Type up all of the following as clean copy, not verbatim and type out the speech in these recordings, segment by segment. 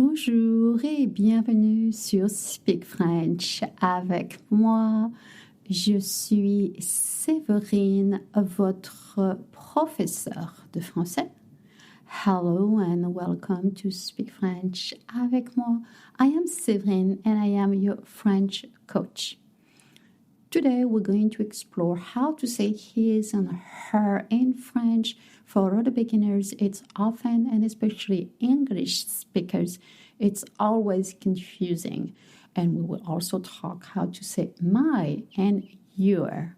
Bonjour et bienvenue sur Speak French avec moi. Je suis Séverine, votre professeur de français. Hello and welcome to Speak French avec moi. I am Séverine and I am your French coach. Today we're going to explore how to say his and her in French. For other beginners, it's often, and especially English speakers, it's always confusing. And we will also talk how to say my and your.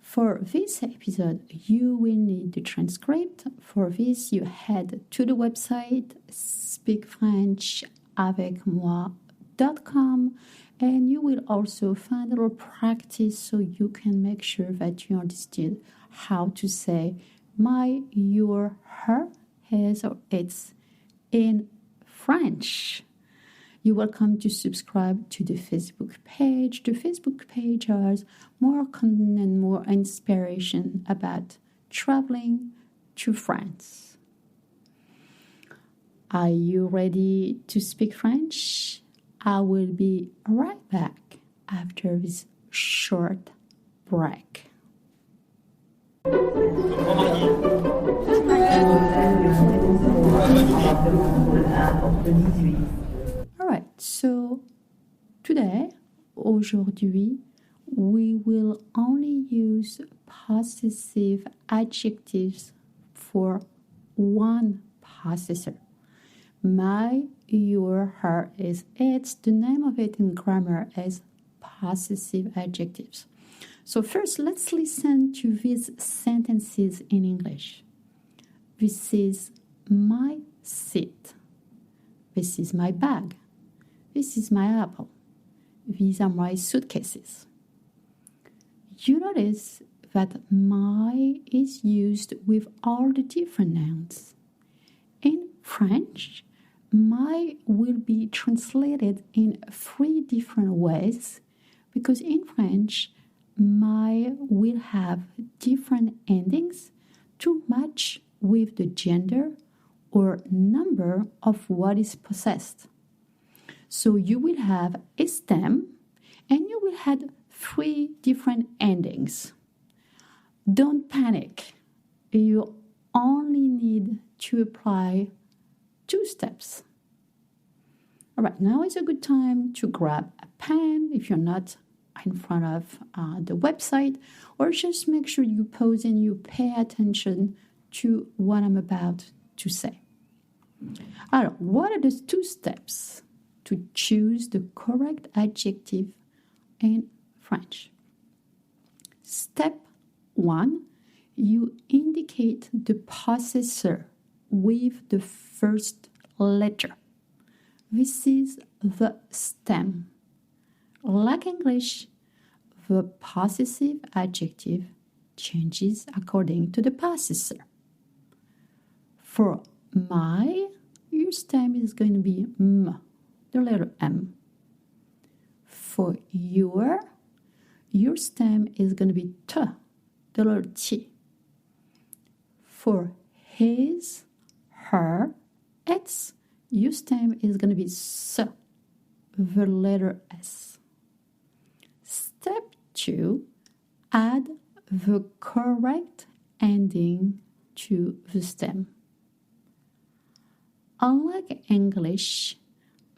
For this episode, you will need the transcript. For this, you head to the website speakfrenchavecmoi.com and you will also find a little practice so you can make sure that you understand how to say my, your, her, his, or its in French. You're welcome to subscribe to the Facebook page. The Facebook page has more content and more inspiration about traveling to France. Are you ready to speak French? I will be right back after this short break. Alright, so today, aujourd'hui, we will only use possessive adjectives for one possessor. My, your, her, is its. The name of it in grammar is possessive adjectives. So first, let's listen to these sentences in English. This is my seat. This is my bag. This is my apple. These are my suitcases. You notice that my is used with all the different nouns. In French, my will be translated in 3 different ways because in French, my will have different endings to match with the gender or number of what is possessed. So you will have a stem and you will have 3 different endings. Don't panic. You only need to apply 2 steps. All right, now is a good time to grab a pen if you're not in front of the website, or just make sure you pause and you pay attention to what I'm about to say. Alors, what are the 2 steps to choose the correct adjective in French? Step 1, you indicate the possessor with the first letter. This is the stem. Like English, the possessive adjective changes according to the possessor. For my, your stem is going to be M, the letter M. For your stem is going to be T, the letter T. For his, her, its, your stem is going to be S, the letter S. Step 2, add the correct ending to the stem. Unlike English,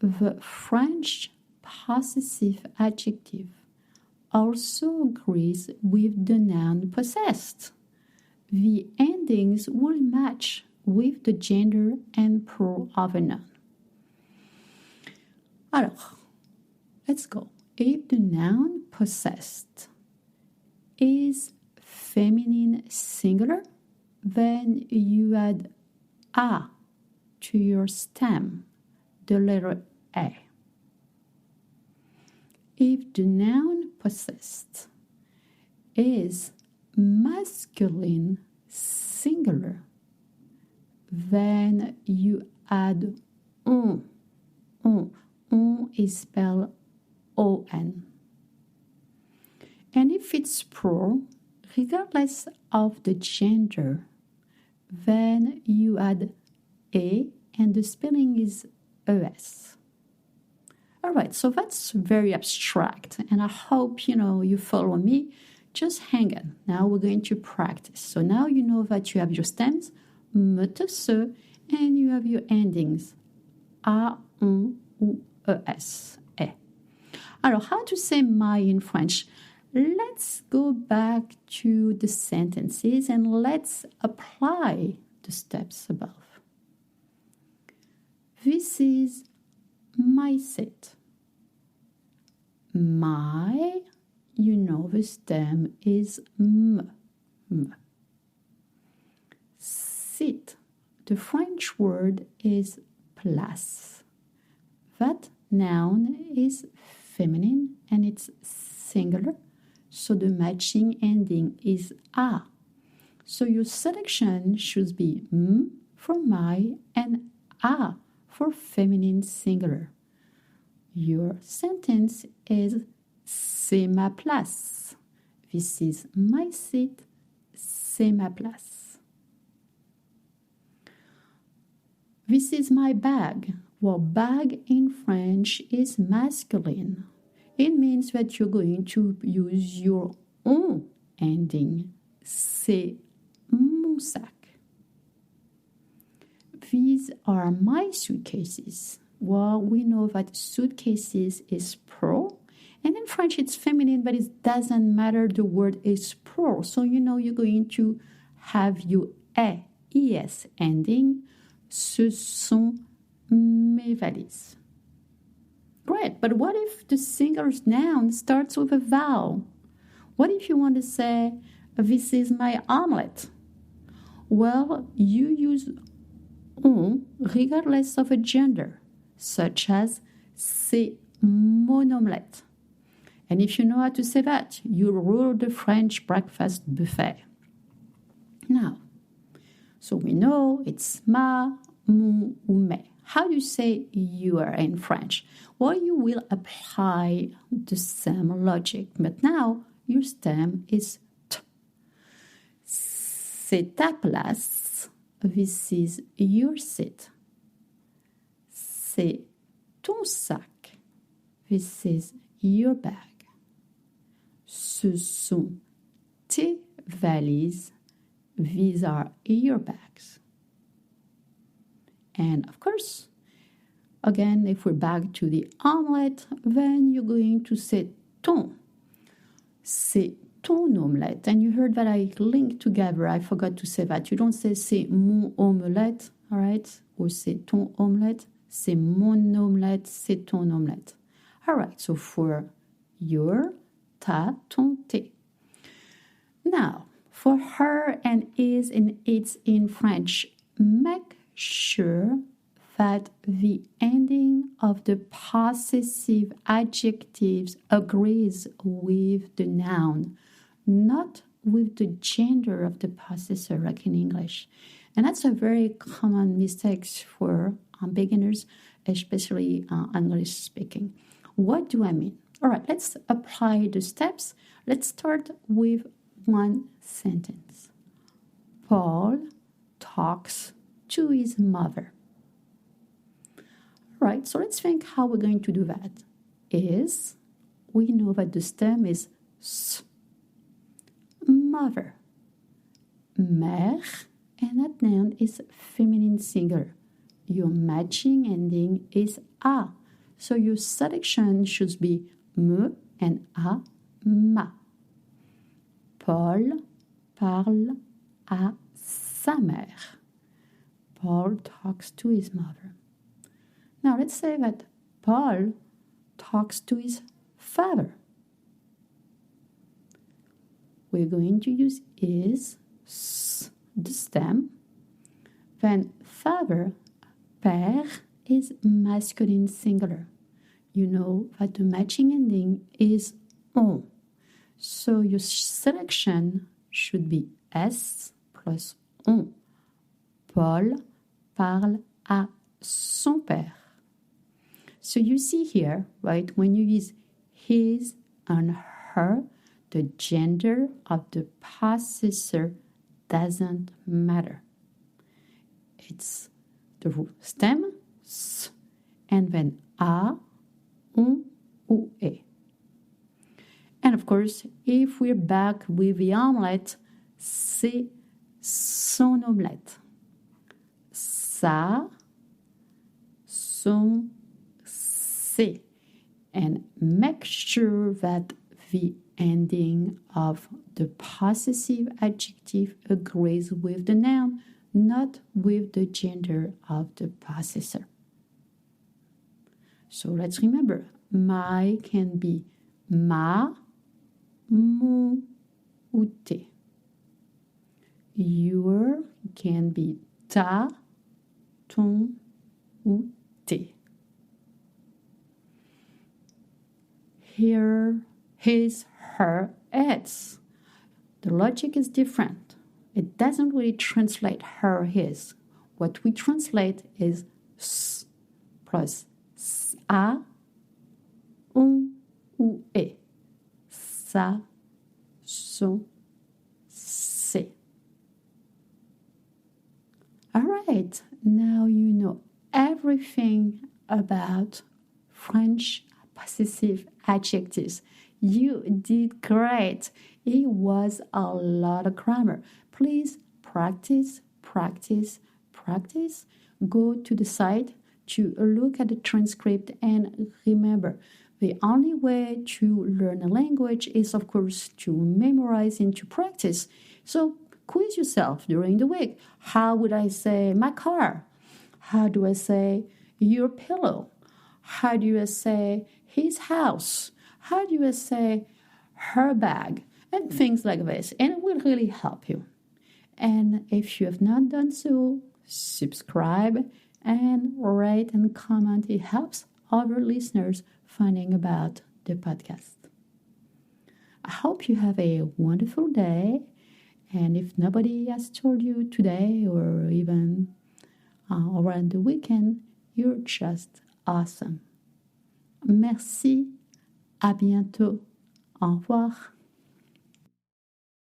the French possessive adjective also agrees with the noun possessed. The endings will match with the gender and plural of a noun. Alors, let's go. If the noun possessed is feminine singular, then you add a to your stem, the letter A. If the noun possessed is masculine singular, then you add on. On is spelled O-N. And if it's plural, regardless of the gender, then you add A and the spelling is ES. All right, so that's very abstract, and I hope, you follow me. Just hang on. Now we're going to practice. So now you know that you have your stems, me, te, se, and you have your endings, a, on, ou, es, e. Alors, how to say my in French? Let's go back to the sentences and let's apply the steps above. This is my seat. My, the stem is m. Sit. The French word is place. That noun is feminine and it's singular, so the matching ending is a. So your selection should be m for my and a for feminine singular. Your sentence is c'est ma place. This is my seat, c'est ma place. This is my bag. Well, bag in French is masculine. It means that you're going to use your on ending. C'est mon sac. These are my suitcases. Well, we know that suitcases is plural. And in French, it's feminine, but it doesn't matter. The word is plural. So, you're going to have your es ending. Ce sont mes valises. Great, but what if the singular noun starts with a vowel? What if you want to say, this is my omelette? Well, you use on regardless of a gender, such as c'est mon omelette. And if you know how to say that, you rule the French breakfast buffet. Now, so we know it's ma, mon, ou mes. How do you say you are in French? Well, you will apply the same logic, but now your stem is t. C'est ta place. This is your seat. C'est ton sac. This is your bag. Ce sont tes valises. These are your bags. And of course, again, if we're back to the omelette, then you're going to say ton. C'est ton omelette. And you heard that I linked together. I forgot to say that. You don't say c'est mon omelette, all right? Or c'est ton omelette. C'est mon omelette, c'est ton omelette. All right, so for your, ta, ton, tes. Now, for her and is and its in French, make sure that the ending of the possessive adjectives agrees with the noun, not with the gender of the possessor, like in English. And that's a very common mistake for beginners, especially English speaking. What do I mean? All right, let's apply the steps. Let's start with one sentence. Paul talks to his mother. All right, so let's think how we're going to do that. Is, we know that the stem is s. Mother. Mère, and that noun is feminine singular. Your matching ending is a. So your selection should be me and a, ma. Paul parle à sa mère. Paul talks to his mother. Now let's say that Paul talks to his father. We're going to use is, s, the stem. Then father, père, is masculine singular. You know that the matching ending is on. So your selection should be S plus on. Paul parle à son père. So you see here, right, when you use his and her, the gender of the possessor doesn't matter. It's the stem, s, and then a, on, ou, est. And of course, if we're back with the omelette, c'est son omelette. Ça, son, c'est. And make sure that the ending of the possessive adjective agrees with the noun, not with the gender of the possessor. So let's remember, my can be ma, mon, ou tes. Your can be ta, ton, ou tes. Here, his, her, its. The logic is different. It doesn't really translate her, his. What we translate is s plus a, on, ou, est. Ça, son, c'est. All right, now you know everything about French possessive adjectives. You did great. It was a lot of grammar. Please practice, practice, practice. Go to the site to look at the transcript and remember, the only way to learn a language is, of course, to memorize and to practice. So quiz yourself during the week. How would I say my car? How do I say your pillow? How do I say his house? How do I say her bag? And things like this. And it will really help you. And if you have not done so, subscribe and rate and comment. It helps other listeners finding about the podcast. I hope you have a wonderful day. And if nobody has told you today or even around the weekend, you're just awesome. Merci. À bientôt. Au revoir.